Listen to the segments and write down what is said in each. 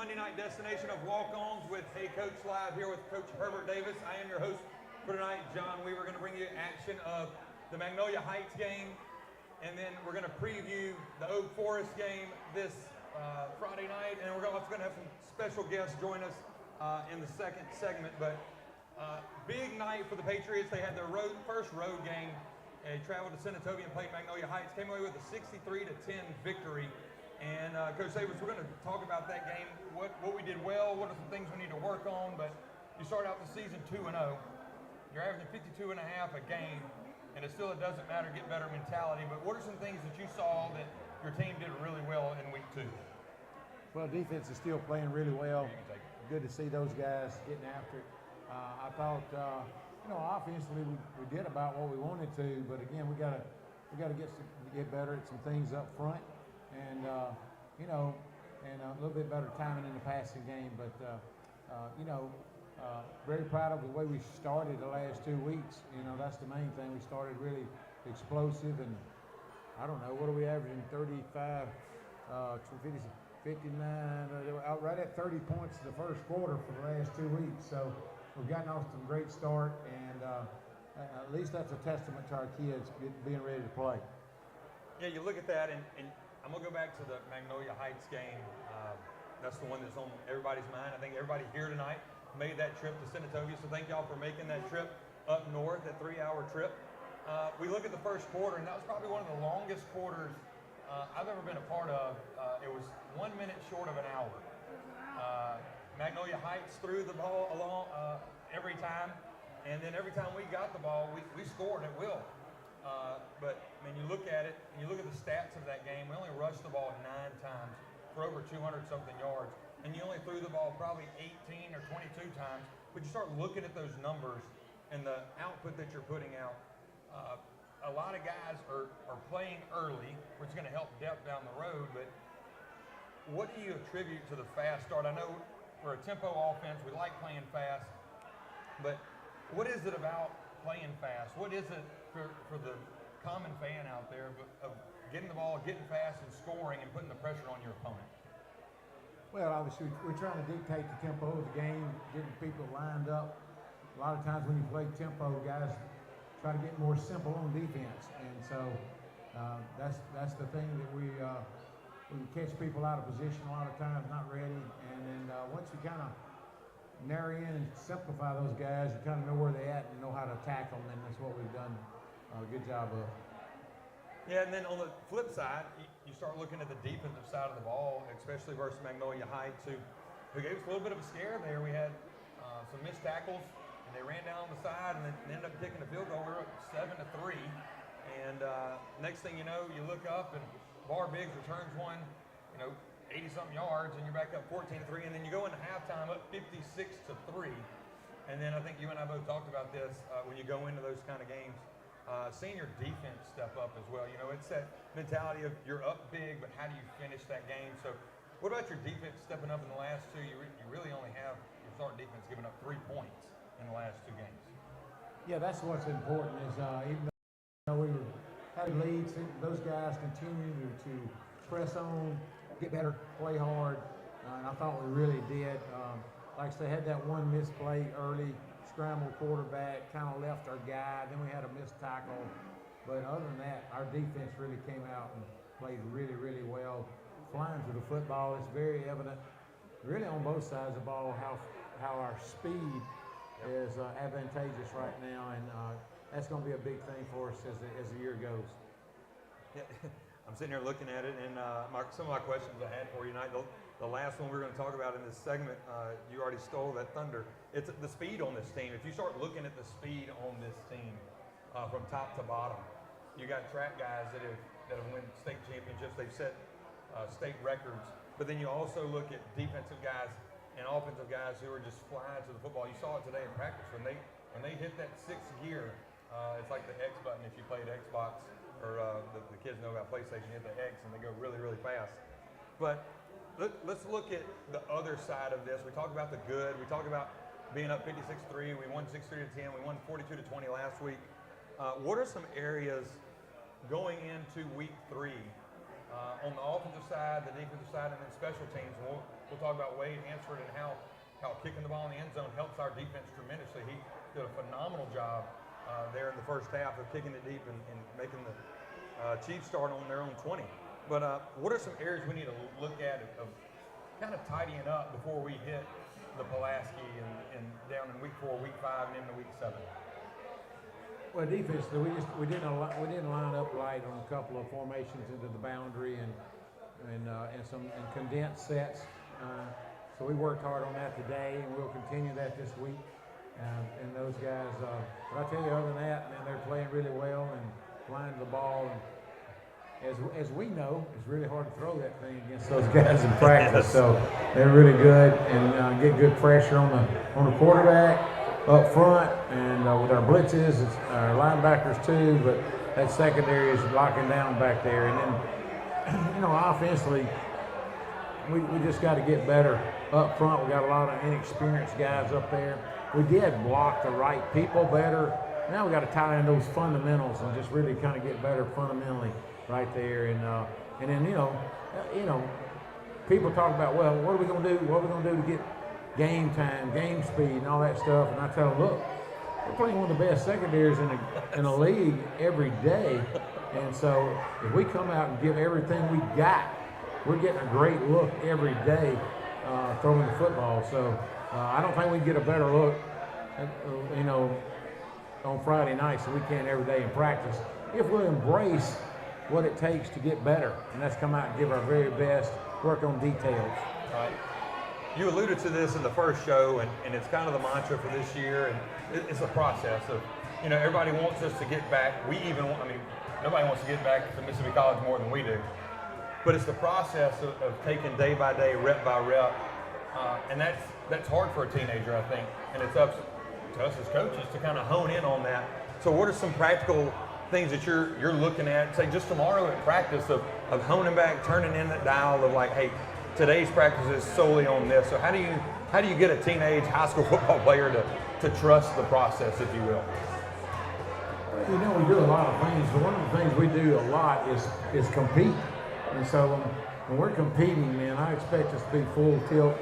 Monday night destination of walk-ons with Hey Coach Live here with Coach Herbert Davis. I am your host for tonight, John. We were going to bring you action of the Magnolia Heights game, and then we're going to preview the Oak Forest game this Friday night, and we're also going to have some special guests join us in the second segment. But big night for the Patriots. They had their first road game. They traveled to Senatobia and played Magnolia Heights. Came away with a 63-10 victory. And Coach Davis, we're going to talk about that game, what we did well, what are some things we need to work on. But you start out the season 2-0. You're averaging 52.5 a game, and it doesn't matter, get better mentality. But what are some things that you saw that your team did really well in week 2? Well, defense is still playing really well. Good to see those guys getting after it. I thought, offensively we did about what we wanted to, but again, we got to get better at some things up front. And a little bit better timing in the passing game. But very proud of the way we started the last 2 weeks. That's the main thing. We started really explosive, and I don't know, what are we averaging? 35, 59. They were out right at 30 points in the first quarter for the last 2 weeks. So we've gotten off to a great start, and at least that's a testament to our kids being ready to play. Yeah, you look at that, and I'm going to go back to the Magnolia Heights game. That's the one that's on everybody's mind. I think everybody here tonight made that trip to Senatobia, so thank y'all for making that trip up north, that 3-hour trip. We look at the first quarter, and that was probably one of the longest quarters I've ever been a part of. It was 1 minute short of an hour. Magnolia Heights threw the ball along every time, and then every time we got the ball, we scored at will. But when you look at it, and you look at the stats of that game, we only rushed the ball 9 times for over 200-something yards, and you only threw the ball probably 18 or 22 times. But you start looking at those numbers and the output that you're putting out. A lot of guys are playing early, which is going to help depth down the road. But what do you attribute to the fast start? I know we're a tempo offense. We like playing fast. But what is it about playing fast? What is it for the common fan out there of getting the ball, getting fast and scoring and putting the pressure on your opponent? Well, obviously we're trying to dictate the tempo of the game, getting people lined up. A lot of times when you play tempo, guys try to get more simple on defense, and so that's the thing that we catch people out of position a lot of times, not ready, and then once you kind of narrow in and simplify those guys, you kind of know where they're at and know how to attack them, and that's what we've done a good job of. Yeah, and then on the flip side, you start looking at the defensive side of the ball, especially versus Magnolia Heights, who gave us a little bit of a scare there. We had some missed tackles, and they ran down the side and then ended up kicking a field goal. We were up 7-3, and next thing you know, you look up and Barr returns one, 80-something yards, and you're back up 14-3, and then you go into halftime up 56-3. And then I think you and I both talked about this when you go into those kind of games, seeing your defense step up as well. It's that mentality of you're up big, but how do you finish that game? So what about your defense stepping up in the last 2? You really only have your starting defense giving up 3 points in the last 2 games. Yeah, that's what's important is even though we had leads, those guys continue to press on, get better, play hard, and I thought we really did. Like I said, had that one missed play early, scramble quarterback, kind of left our guy, then we had a missed tackle. But other than that, our defense really came out and played really, really well. Flying to the football, it's very evident, really on both sides of the ball, how our speed is advantageous right now, and that's going to be a big thing for us as the year goes. Yeah. I'm sitting here looking at it, and some of my questions I had for you tonight, the last one we're going to talk about in this segment, you already stole that thunder. It's the speed on this team. If you start looking at the speed on this team from top to bottom, you got track guys that have won state championships. They've set state records. But then you also look at defensive guys and offensive guys who are just flying to the football. You saw it today in practice when they hit that 6th gear. It's like the X button if you played Xbox. Or the kids know about PlayStation, you hit the X and they go really, really fast. But let's look at the other side of this. We talk about the good. We talk about being up 56-3. We won 63-10. We won 42-20 last week. What are some areas going into week 3 on the offensive side, the defensive side, and then special teams. We'll talk about Wade Hansford and how kicking the ball in the end zone helps our defense tremendously. He did a phenomenal job there in the first half of kicking it deep and making the Chiefs start on their own 20. But what are some areas we need to look at of kind of tidying up before we hit the Pulaski and down in week 4, week 5, and into week 7? Well, defensively, we didn't line up right on a couple of formations into the boundary and some condensed sets. So we worked hard on that today, and we'll continue that this week. And those guys, but I tell you, other than that, man, they're playing really well and flying the ball. And as we know, it's really hard to throw that thing against those guys in practice. So they're really good and get good pressure on the quarterback up front, and with our blitzes, it's our linebackers too, but that secondary is locking down back there. And then, offensively, we just got to get better up front. We got a lot of inexperienced guys up there. We did block the right people better. Now we got to tie in those fundamentals and just really kind of get better fundamentally right there. And then people talk about, well, what are we going to do? What are we going to do to get game time, game speed, and all that stuff? And I tell them, look, we're playing one of the best secondaries in the league every day. And so if we come out and give everything we got, we're getting a great look every day throwing the football. So I don't think we can get a better look, on Friday nights than we can every day in practice if we'll embrace what it takes to get better. And that's come out and give our very best, work on details. Right. You alluded to this in the first show, and it's kind of the mantra for this year, and it's a process of, everybody wants us to get back. Nobody wants to get back to Mississippi College more than we do. But it's the process of taking day by day, rep by rep, and that's hard for a teenager, I think, and it's up to us as coaches to kind of hone in on that. So what are some practical things that you're looking at, say just tomorrow at practice of honing back, turning in that dial of like, hey, today's practice is solely on this. So how do you get a teenage high school football player to trust the process, if you will? We do a lot of things, but one of the things we do a lot is compete. And so when we're competing, man, I expect us to be full tilt,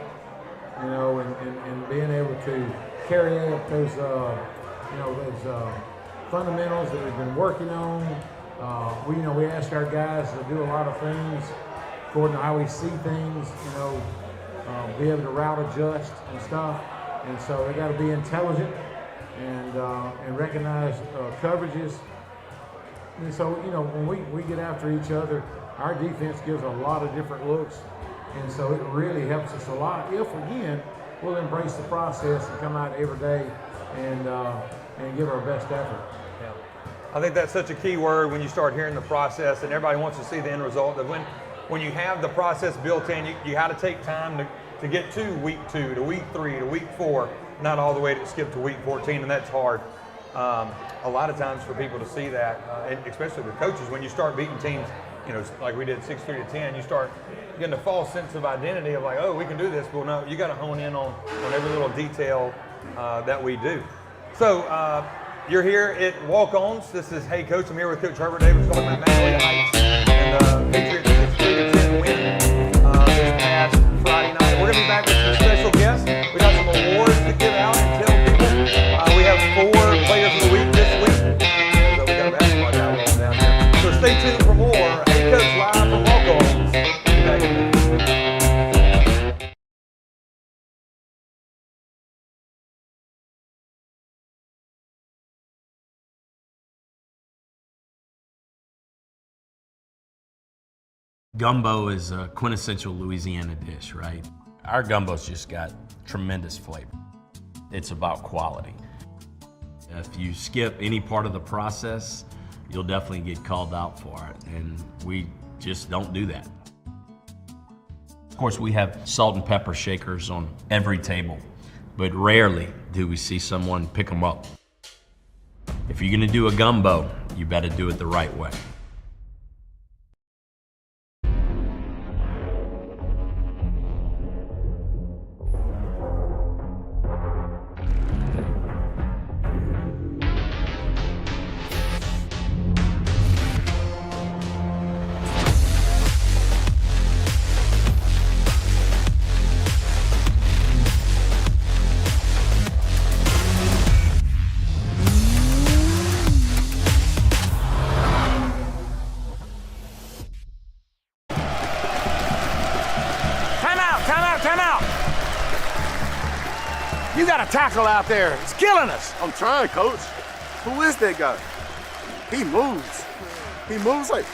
and being able to carry out those fundamentals that we've been working on. We ask our guys to do a lot of things according to how we see things, be able to route adjust and stuff. And so they got to be intelligent and recognize coverages. And so, when we get after each other, our defense gives a lot of different looks. And so it really helps us a lot if, again, we'll embrace the process and come out every day and give our best effort. Yeah. I think that's such a key word when you start hearing the process, and everybody wants to see the end result. That when you have the process built in, you got to take time to get to week 2, to week 3, to week 4, not all the way to skip to week 14, and that's hard. A lot of times for people to see that, especially with coaches, when you start beating teams, like we did 6-3 to 10, you start getting a false sense of identity of like, oh, we can do this. Well, no, you got to hone in on every little detail that we do. So you're here at Walk-Ons. This is Hey Coach. I'm here with Coach Herbert Davis talking about Magnolia Heights and Patriots 6-3 to 10 win this past Friday night. We're going to be back with some special guests. We got some awards to give out and tell people. We have 4 players of the week this week. So we got a basketball guy rolling down here. So stay tuned for more Hey Coach live from Walk-Ons. Back in a minute. Gumbo is a quintessential Louisiana dish, right? Our gumbo's just got tremendous flavor. It's about quality. If you skip any part of the process, you'll definitely get called out for it, and we just don't do that. Of course, we have salt and pepper shakers on every table, but rarely do we see someone pick them up. If you're gonna do a gumbo, you better do it the right way. You got a tackle out there. It's killing us. I'm trying, Coach. Who is that guy? He moves. He moves like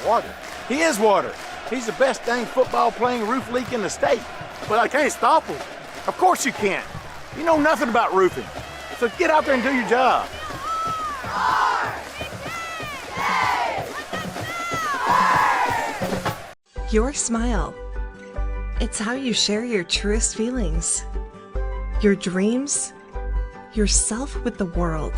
water. He is water. He's the best dang football playing roof leak in the state. But I can't stop him. Of course you can't. You know nothing about roofing. So get out there and do your job. Your smile. It's how you share your truest feelings, your dreams, yourself with the world.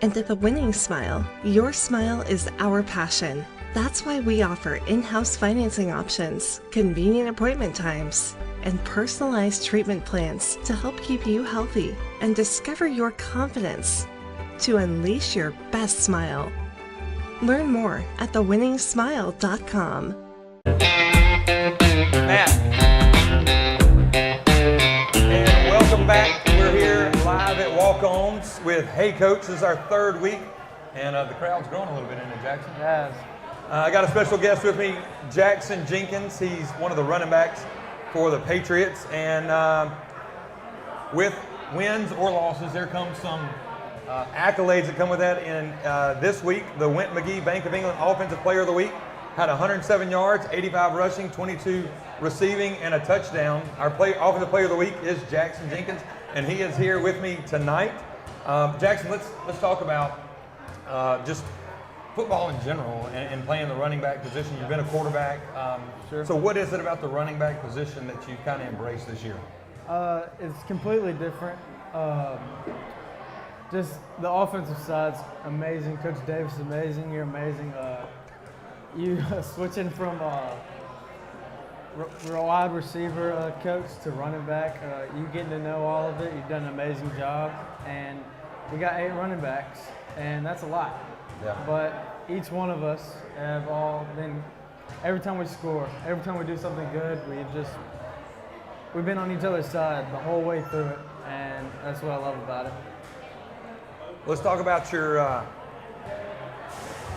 And at the Winning Smile, your smile is our passion. That's why we offer in-house financing options, convenient appointment times, and personalized treatment plans to help keep you healthy and discover your confidence to unleash your best smile. Learn more at thewinningsmile.com. Matt. And welcome back. We're here live at Walk-Ons with Hey Coach. This is our third week, and the crowd's growing a little bit, isn't it, Jackson? Yes. I got a special guest with me, Jaxon Jenkins. He's one of the running backs for the Patriots, and with wins or losses, there comes some accolades that come with that. And this week, the Went McGee Bank of England Offensive Player of the Week had 107 yards, 85 rushing, 22 receiving, and a touchdown. Our Offensive Player of the Week is Jaxon Jenkins, and he is here with me tonight. Jaxon, let's talk about just football in general and playing the running back position. You've been a quarterback. Sure. So what is it about the running back position that you've kind of embraced this year? It's completely different. Just the offensive side's amazing. Coach Davis is amazing. You're amazing. You switching from wide receiver coach to running back, you getting to know all of it. You've done an amazing job. And we got 8 running backs, and that's a lot. Yeah. But each one of us have all been, every time we score, every time we do something good, we've been on each other's side the whole way through it, and that's what I love about it. Let's talk about your,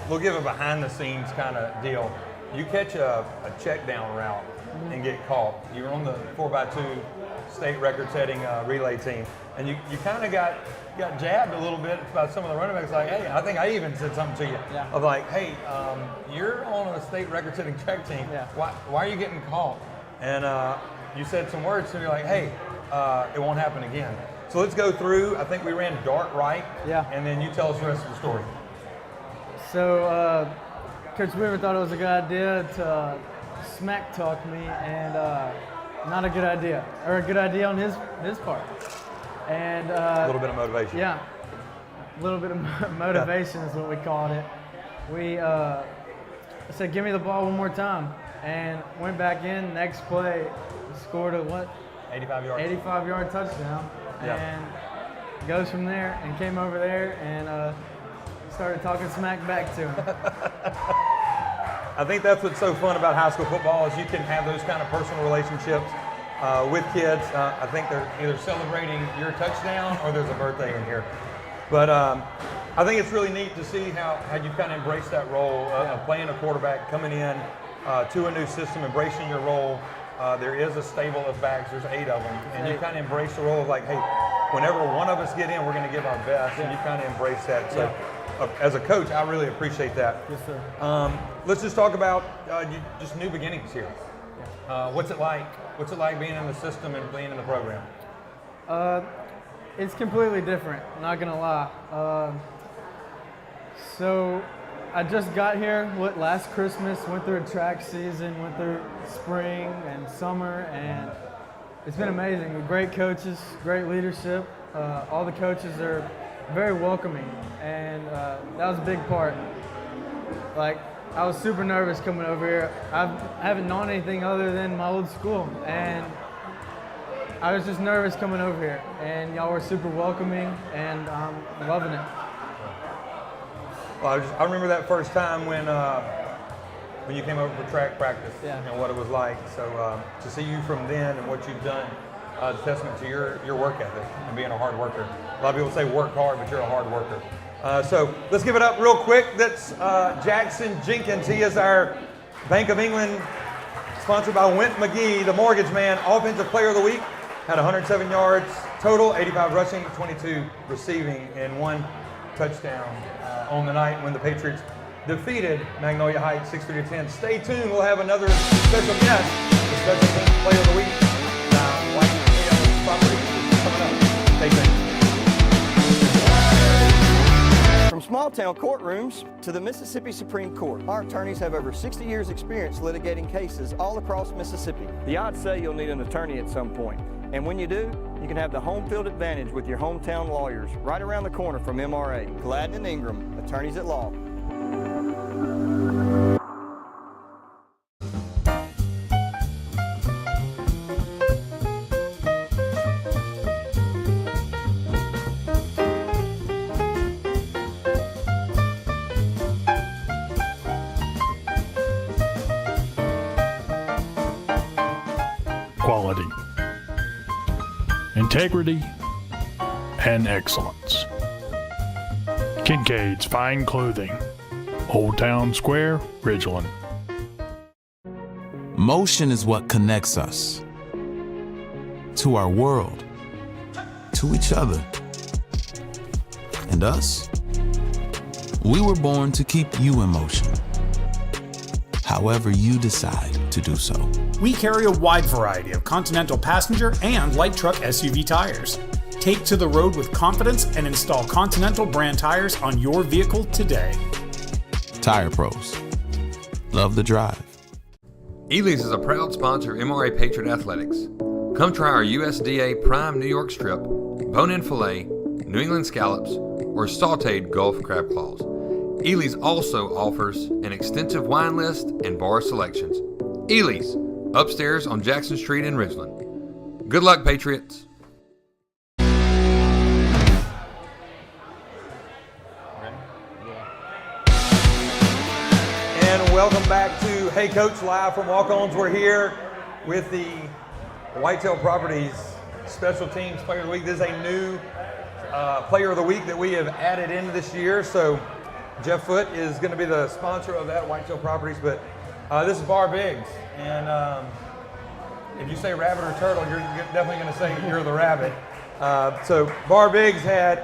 we'll give a behind the scenes kind of deal. You catch a check down route and get caught. You're on the 4x2 state record setting relay team, and you kind of got jabbed a little bit by some of the running backs, like, hey, I think I even said something to you, Yeah. of like, hey, you're on a state record setting track team. Yeah. Why are you getting caught? And you said some words to me like, hey, it won't happen again. So let's go through. I think we ran dart right. Yeah. And then you tell us the rest of the story. So Coach Weaver thought it was a good idea to smack talk me, and not a good idea, or a good idea on his part. And A little bit of motivation. yeah, a little bit of motivation is what we called it. We said, give me the ball one more time, and went back in. Next play, scored a 85 yards. 85-yard touchdown, Yeah. and goes from there, and came over there and started talking smack back to him. I think that's what's so fun about high school football is you can have those kind of personal relationships with kids. I think they're either celebrating your touchdown or there's a birthday in here. But I think it's really neat to see how you kind of embrace that role of playing a quarterback, coming in to a new system, embracing your role. There is a stable of backs. There's 8 of them. And you kind of embrace the role of like, hey, whenever one of us get in, we're going to give our best. And you kind of embrace that. So as a coach, I really appreciate that. Yes, sir. Let's just talk about just new beginnings here. What's it like? What's it like being in the system and being in the program? It's completely different, not gonna lie. So I just got here last Christmas, went through a track season, went through spring and summer, and it's been amazing. With great coaches, great leadership. All the coaches are very welcoming, and that was a big part. Like, I was super nervous coming over here. I haven't known anything other than my old school, and I was just nervous coming over here. And y'all were super welcoming, and I'm loving it. Well, I remember that first time when you came over for track practice and what it was like. So to see you from then and what you've done, it's a testament to your work ethic and being a hard worker. A lot of people say work hard, but you're a hard worker. So let's give it up real quick. That's Jaxon Jenkins. He is our Bank of England, sponsored by Went McGee, the mortgage man, Offensive Player of the Week. had 107 yards total, 85 rushing, 22 receiving, and 1 touchdown on the night when the Patriots defeated Magnolia Heights 63-10. Stay tuned. We'll have another special guest, the special team player of the week. Property is coming up. Stay tuned. From small-town courtrooms to the Mississippi Supreme Court, our attorneys have over 60 years' experience litigating cases all across Mississippi. The odds say you'll need an attorney at some point, and when you do, you can have the home field advantage with your hometown lawyers right around the corner from MRA. Gladden and Ingram, attorneys at law. Quality, integrity, and excellence. Kincaid's Fine Clothing, Old Town Square, Ridgeland. Motion is what connects us to our world, to each other, and us. We were born to keep you in motion, however you decide to do so. We carry a wide variety of Continental passenger and light truck SUV tires. Take to the road with confidence and install Continental brand tires on your vehicle today. Tire Pros. Love the drive. Ely's is a proud sponsor of MRA Patriot Athletics. Come try our USDA Prime New York Strip, bone-in filet, New England scallops, or sauteed Gulf crab claws. Ely's also offers an extensive wine list and bar selections. Ely's, upstairs on Jackson Street in Ridgeland. Good luck, Patriots. And welcome back to Hey Coach Live from Walk-Ons. We're here with the Whitetail Properties Special Teams Player of the Week. This is a new Player of the Week that we have added in this year. So Jeff Foote is going to be the sponsor of that, Whitetail Properties. But this is Barr Biggs. And if you say rabbit or turtle, you're definitely going to say you're the rabbit. So Barr Biggs had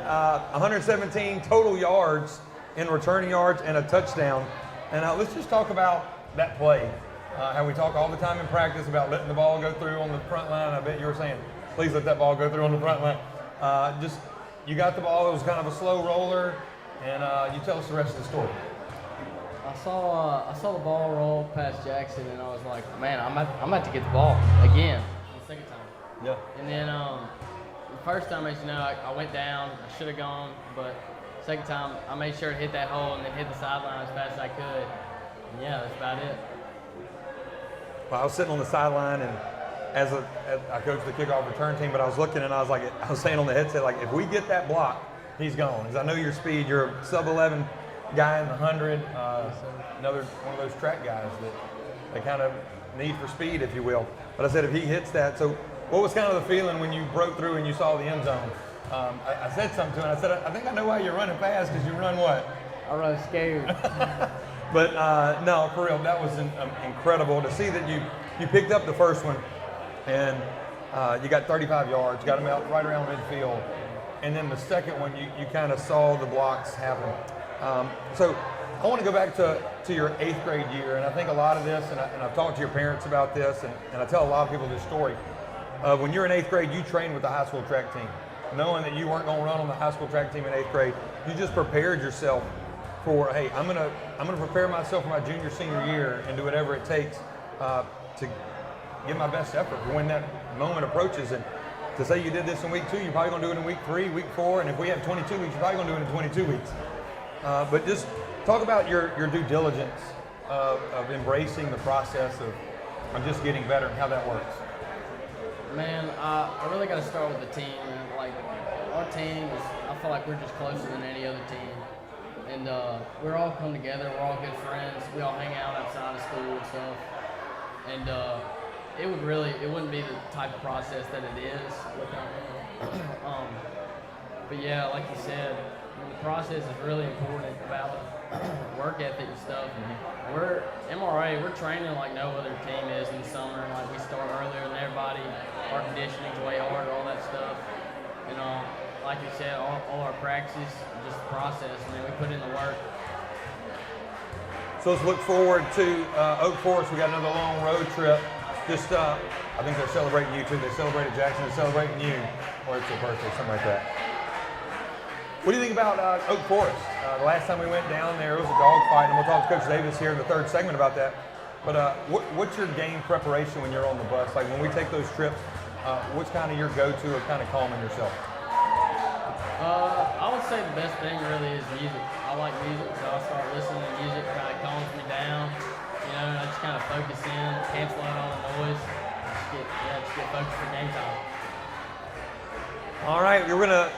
117 total yards in returning yards and a touchdown. And let's just talk about that play. How we talk all the time in practice about letting the ball go through on the front line. I bet you were saying, please let that ball go through on the front line. You got the ball. It was kind of a slow roller. And you tell us the rest of the story. I saw the ball roll past Jaxon, and I was like, man, I'm about to get the ball again. The second time. Yeah. And then the first time, as you know, I went down. I should have gone, but second time I made sure to hit that hole and then hit the sideline as fast as I could. And yeah, that's about it. Well, I was sitting on the sideline, and as I coached the kickoff return team, but I was looking and I was saying on the headset, like, if we get that block, he's gone. Because I know your speed. You're a sub-11 guy in the 100. Another one of those track guys that they kind of need for speed, if you will. But I said, if he hits that, so what was kind of the feeling when you broke through and you saw the end zone? I said something to him. I said, I think I know why you're running fast, because you run what? I run scared. But no, for real, that was incredible to see that you picked up the first one, and you got 35 yards, got him out right around midfield. And then the second one, you kind of saw the blocks happen. So I want to go back to your 8th grade year, and I think a lot of this, and I've talked to your parents about this, and I tell a lot of people this story. When you're in 8th grade, you trained with the high school track team. Knowing that you weren't going to run on the high school track team in 8th grade, you just prepared yourself for, hey, I'm gonna prepare myself for my junior, senior year and do whatever it takes to give my best effort for when that moment approaches. And to say you did this in week 2, you're probably going to do it in week 3, week 4, and if we have 22 weeks, you're probably going to do it in 22 weeks. But just talk about your due diligence of embracing the process of just getting better and how that works. Man, I really got to start with the team. Man. Like, our team is, I feel like we're just closer than any other team. And we're all come together, we're all good friends, we all hang out outside of school and stuff. And it wouldn't be the type of process that it is without them. But yeah, like you said, the process is really important about work ethic and stuff. We're MRA. We're training like no other team is in the summer. Like we start earlier than everybody. Our conditioning's way harder, all that stuff. You know, like you said, all our practices, just the process. I mean, we put in the work. So let's look forward to Oak Forest. We got another long road trip. Just, I think they're celebrating you too. They celebrated Jaxon. They're celebrating you, or it's your birthday, something like that. What do you think about Oak Forest? The last time we went down there, it was a dogfight, and we'll talk to Coach Davis here in the third segment about that. But what's your game preparation when you're on the bus? Like when we take those trips, what's kind of your go-to of kind of calming yourself? I would say the best thing really is music. I like music, so I start listening to music, kind of calms me down. You know, I just kind of focus in, cancel out all the noise, just get focused for game time. All right, we're gonna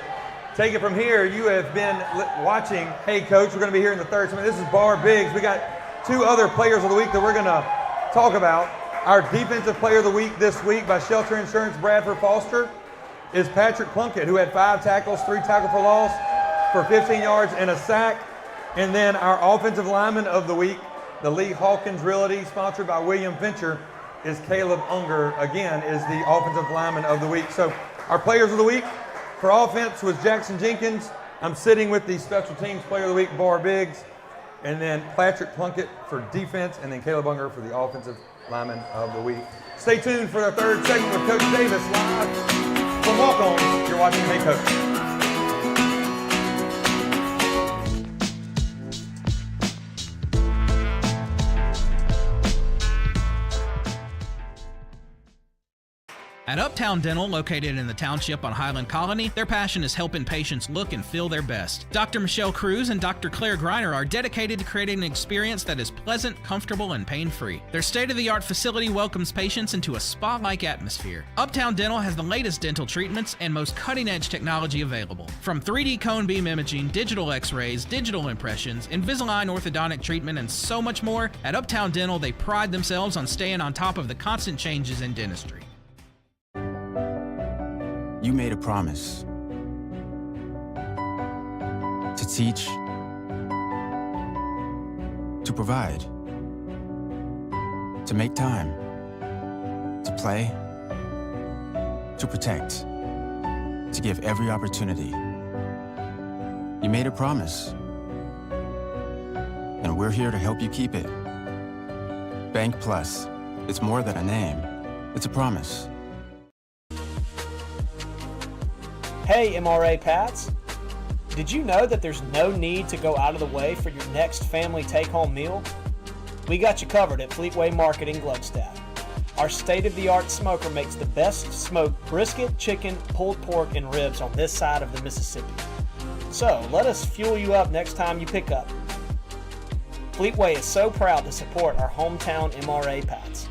take it from here. You have been watching Hey Coach. We're gonna be here in the third segment. This is Barr Biggs. We got two other players of the week that we're gonna talk about. Our defensive player of the week this week by Shelter Insurance Bradford Foster is Patrick Plunkett, who had 5 tackles, 3 tackle for loss for 15 yards and a sack. And then our offensive lineman of the week, the Lee Hawkins Realty, sponsored by William Fincher, is Caleb Unger, again, is the offensive lineman of the week. So our players of the week for offense was Jaxon Jenkins. I'm sitting with the special teams player of the week, Barr Biggs, and then Patrick Plunkett for defense, and then Caleb Unger for the offensive lineman of the week. Stay tuned for our third segment with Coach Davis live from Walk-On. You're watching Hey Coach. At Uptown Dental, located in the township on Highland Colony, their passion is helping patients look and feel their best. Dr. Michelle Cruz and Dr. Claire Greiner are dedicated to creating an experience that is pleasant, comfortable, and pain-free. Their state-of-the-art facility welcomes patients into a spa-like atmosphere. Uptown Dental has the latest dental treatments and most cutting-edge technology available. From 3D cone beam imaging, digital x-rays, digital impressions, Invisalign orthodontic treatment, and so much more, at Uptown Dental, they pride themselves on staying on top of the constant changes in dentistry. You made a promise to teach, to provide, to make time, to play, to protect, to give every opportunity. You made a promise, and we're here to help you keep it. Bank Plus, it's more than a name, it's a promise. Hey MRA Pats! Did you know that there's no need to go out of the way for your next family take-home meal? We got you covered at Fleetway Market in Gluckstadt. Our state-of-the-art smoker makes the best smoked brisket, chicken, pulled pork, and ribs on this side of the Mississippi. So let us fuel you up next time you pick up. Fleetway is so proud to support our hometown MRA Pats.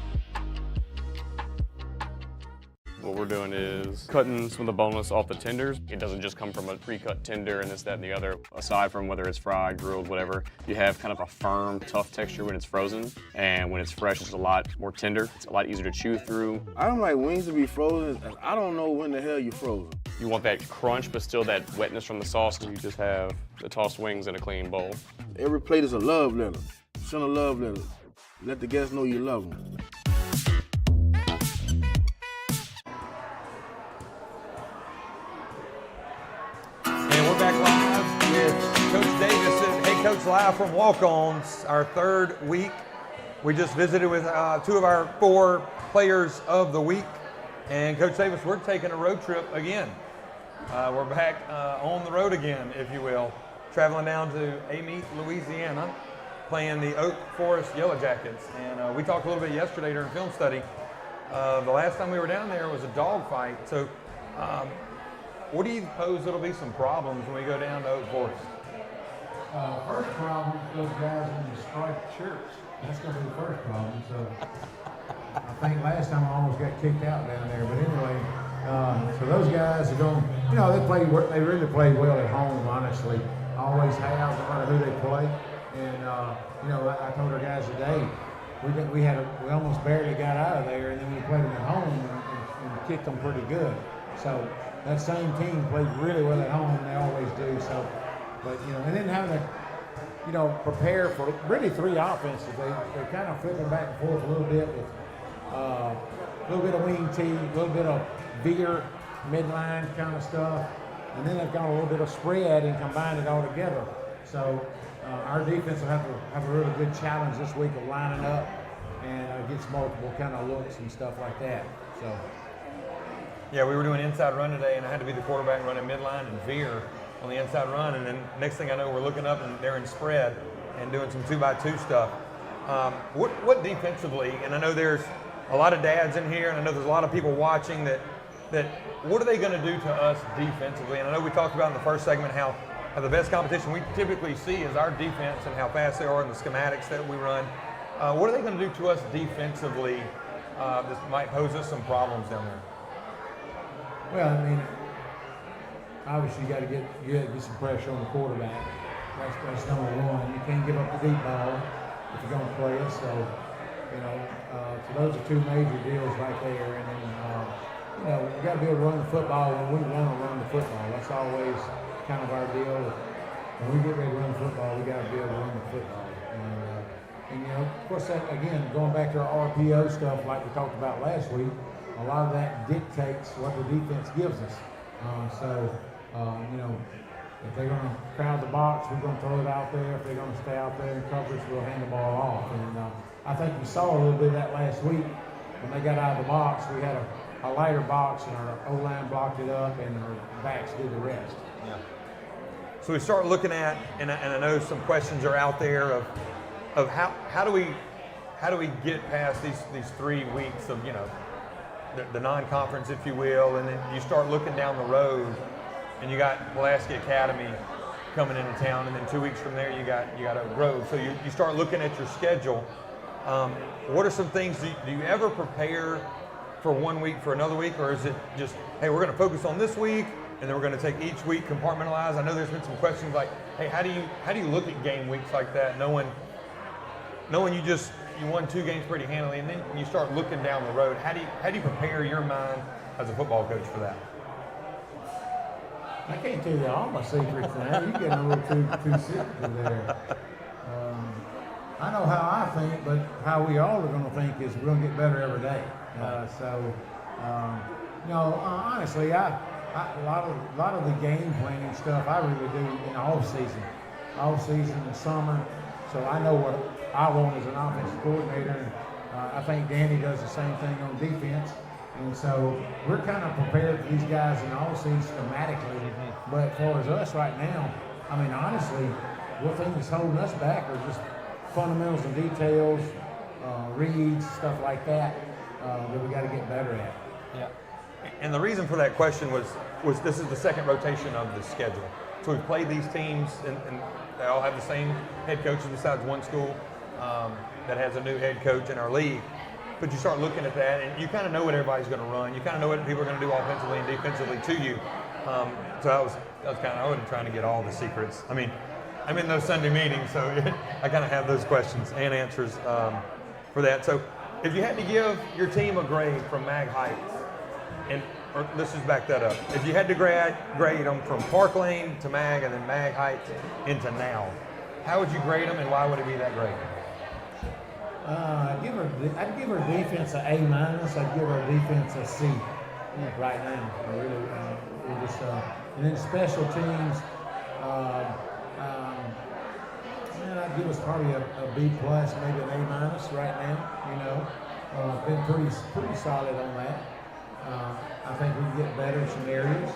What we're doing is cutting some of the boneless off the tenders. It doesn't just come from a pre-cut tender and this, that, and the other. Aside from whether it's fried, grilled, whatever, you have kind of a firm, tough texture when it's frozen. And when it's fresh, it's a lot more tender. It's a lot easier to chew through. I don't like wings to be frozen. I don't know when the hell you're frozen. You want that crunch, but still that wetness from the sauce. You just have the tossed wings in a clean bowl. Every plate is a love letter. Send a love letter. Let the guests know you love them. We're back live with Coach Davis and Hey Coach live from Walk-Ons, our third week. We just visited with 2 of our 4 players of the week. And Coach Davis, we're taking a road trip again. We're back on the road again, if you will, traveling down to Amite, Louisiana, playing the Oak Forest Yellow Jackets. And we talked a little bit yesterday during film study. The last time we were down there was a dogfight. So what do you suppose it'll be some problems when we go down to Oak Forest? First problem, those guys in the striped shirts. That's going to be the first problem. So I think last time I almost got kicked out down there. But anyway, so those guys are going, you know, they really play well at home, honestly. Always have, no matter who they play. And, you know, I told our guys today, we almost barely got out of there, and then we played them at home and kicked them pretty good. So that same team played really well at home, and they always do. So, but you know, and then having prepare for really three offenses. They're kind of flipping back and forth a little bit with a little bit of wing tee, a little bit of veer, midline kind of stuff, and then they've got a little bit of spread and combine it all together. So our defense will have to have a really good challenge this week of lining up and against multiple kind of looks and stuff like that. So. Yeah, we were doing inside run today, and I had to be the quarterback running midline and veer on the inside run, and then next thing I know, we're looking up and they're in spread and doing some 2x2 stuff. What defensively, and I know there's a lot of dads in here, and I know there's a lot of people watching that what are they going to do to us defensively? And I know we talked about in the first segment how the best competition we typically see is our defense and how fast they are and the schematics that we run. What are they going to do to us defensively that might pose us some problems down there? Well, I mean, obviously you got to get some pressure on the quarterback. That's number one. You can't give up the deep ball if you're going to play us. So, so those are two major deals right there. And then, we got to be able to run the football when we want to run the football. That's always kind of our deal. When we get ready to run the football, we got to be able to run the football. And of course, that, again, going back to our RPO stuff like we talked about last week, a lot of that dictates what the defense gives us. If they're going to crowd the box, we're going to throw it out there. If they're going to stay out there in coverage, we'll hand the ball off. And I think we saw a little bit of that last week when they got out of the box. We had a lighter box, and our O-line blocked it up, and our backs did the rest. Yeah. So we start looking at, and I know some questions are out there of how do we get past these 3 weeks of the non-conference, if you will, and then you start looking down the road, and you got Pulaski Academy coming into town, and then 2 weeks from there you got Oak Grove. So you start looking at your schedule. What are some things, do you ever prepare for 1 week for another week, or is it just, hey, we're going to focus on this week, and then we're going to take each week, compartmentalize? I know there's been some questions like, hey, how do you look at game weeks like that, knowing you won 2 games pretty handily, and then you start looking down the road. How do you prepare your mind as a football coach for that? I can't tell you all my secrets now. You're getting a little too secretive there. I know how I think, but how we all are going to think is we're going to get better every day. Honestly, a lot of the game planning stuff I really do in the off season and summer. So I know what I want as an offensive coordinator. I think Danny does the same thing on defense. And so we're kind of prepared for these guys in all season schematically. But as far as us right now, I mean, honestly, what thing that's holding us back are just fundamentals and details, reads, stuff like that we got to get better at. Yeah. And the reason for that question was this is the second rotation of the schedule. So we've played these teams, and they all have the same head coaches besides one school that has a new head coach in our league. But you start looking at that, and you kind of know what everybody's going to run. You kind of know what people are going to do offensively and defensively to you. So I wasn't trying to get all the secrets. I mean, I'm in those Sunday meetings, so I kind of have those questions and answers for that. So if you had to give your team a grade from Mag Heights, or let's just back that up. If you had to grade them from Park Lane to Mag and then Mag Heights into now, how would you grade them, and why would it be that grade? I'd give our defense an A-. I'd give our defense a C right now. I really, we're just, and then special teams, I'd give us probably a B+, maybe an A- right now. Been pretty solid on that. I think we can get better in some areas,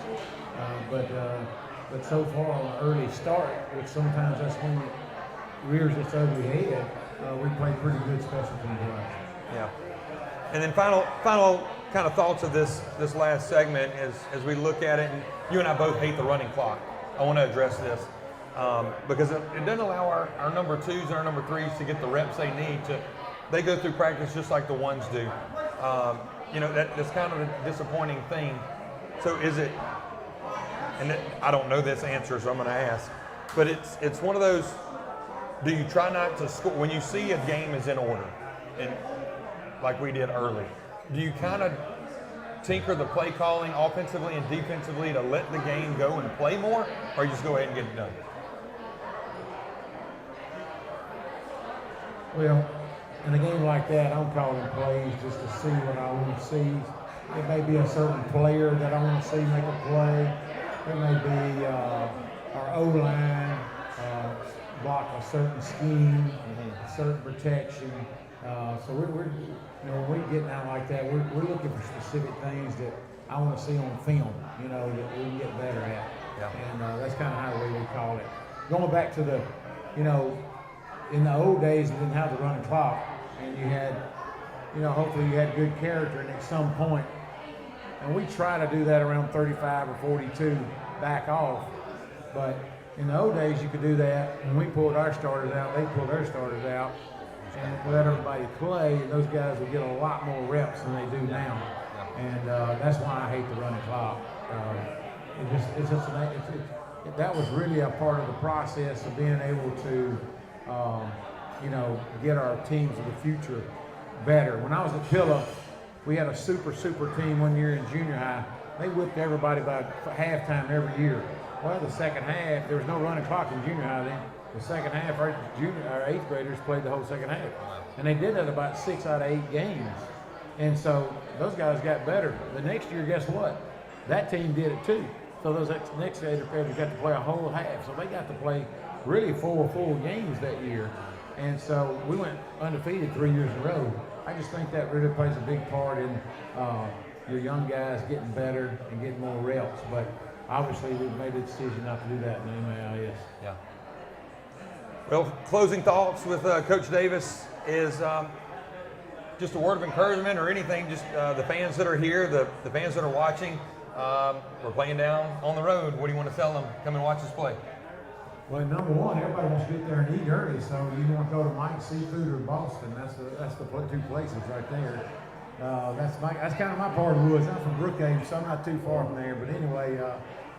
but so far on an early start, which sometimes that's when it rears its ugly head, we played pretty good special team play. Yeah. And then final kind of thoughts of this last segment is as we look at it, and you and I both hate the running clock. I want to address this because it doesn't allow our number 2s and our number 3s to get the reps they need to. They go through practice just like the 1s do. That's kind of a disappointing thing. So is it, and I don't know this answer, so I'm going to ask, but it's one of those, do you try not to score, when you see a game is in order, and like we did early, do you kind of tinker the play calling offensively and defensively to let the game go and play more, or you just go ahead and get it done? Well, in a game like that, I'm calling plays just to see what I want to see. It may be a certain player that I want to see make a play. It may be our O-line block a certain scheme, a certain protection. So we're when we get down like that, we're looking for specific things that I want to see on film, that we can get better at. Yeah. And that's kind of how we call it. Going back to the, in the old days, you didn't have the running clock, and you had, hopefully you had good character, and at some point, and we try to do that around 35 or 42, back off. But in the old days, you could do that. When we pulled our starters out, they pulled their starters out, and let everybody play, and those guys would get a lot more reps than they do now. And that's why I hate the running clock. That was really a part of the process of being able to, get our teams of the future better. When I was at Pilla, we had a super team one year in junior high. They whipped everybody by halftime every year. Well, the second half, there was no running clock in junior high then. The second half, our eighth graders played the whole second half. And they did that about 6 out of 8 games. And so those guys got better. The next year, guess what? That team did it too. So those next graders got to play a whole half. So they got to play really 4 full games that year. And so we went undefeated 3 years in a row. I just think that really plays a big part in your young guys getting better and getting more reps. But obviously, we've made a decision not to do that in the MAIS. Yeah. Well, closing thoughts with Coach Davis is just a word of encouragement or anything, just the fans that are here, the fans that are watching. We're playing down on the road. What do you want to tell them? Come and watch us play. Well, number one, everybody wants to get there and eat early, so you want to go to Mike's Seafood or Boston. That's the 2 places right there. That's kind of my part of the woods. I'm from Brookhaven, so I'm not too far from there. But anyway,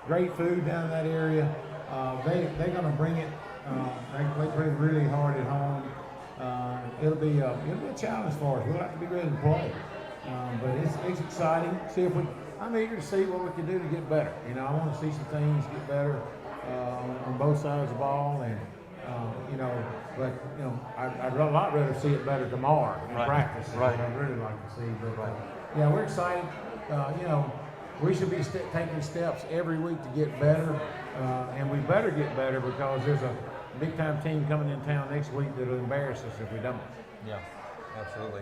great food down in that area. They're going to bring it. They play really hard at home. It'll be a challenge for us. We'll have to be ready to play. But it's exciting. I'm eager to see what we can do to get better. I want to see some things get better on both sides of the ball, and I'd a lot rather see it better tomorrow in practice. Right. I'd really like to see. But yeah, we're excited. We should be taking steps every week to get better, and we better get better because there's a big-time team coming in town next week that'll embarrass us if we don't. Yeah, absolutely.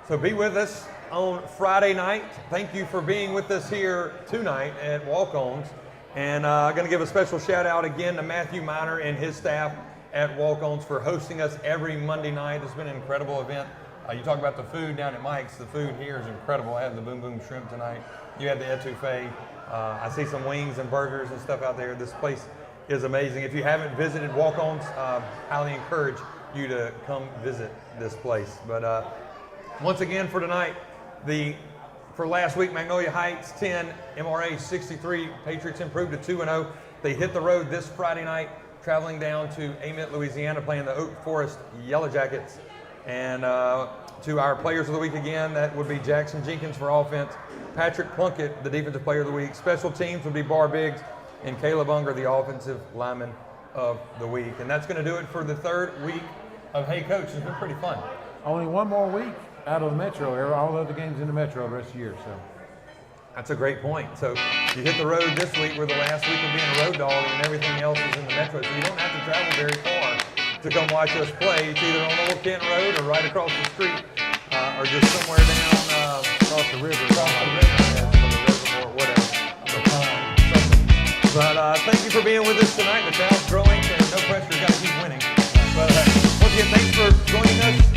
So be with us on Friday night. Thank you for being with us here tonight at Walk-Ons. And I'm going to give a special shout out again to Matthew Miner and his staff at Walk-Ons for hosting us every Monday night. It's been an incredible event. You talk about the food down at Mike's. The food here is incredible. I had the Boom Boom Shrimp tonight. You had the etouffee. I see some wings and burgers and stuff out there. This place is amazing. If you haven't visited Walk-Ons, highly encourage you to come visit this place. But once again for tonight, for last week, Magnolia Heights 10, MRA 63. Patriots improved to 2-0. They hit the road this Friday night, traveling down to Amite, Louisiana, playing the Oak Forest Yellow Jackets. And to our players of the week again, that would be Jaxon Jenkins for offense, Patrick Plunkett, the defensive player of the week. Special teams would be Barr Biggs, and Caleb Unger, the offensive lineman of the week. And that's going to do it for the 3rd week of Hey Coach. It's been pretty fun. Only one more week out of the Metro area. All the other games in the Metro the rest of the year. So that's a great point. So you hit the road this week, where the last week of being a road dog, and everything else is in the Metro. So you don't have to travel very far to come watch us play. It's either on Old Kent Road or right across the street, or just somewhere down across the river, or whatever. But thank you for being with us tonight. The crowd's growing, and no pressure. Got to keep winning. But once again, thanks for joining us.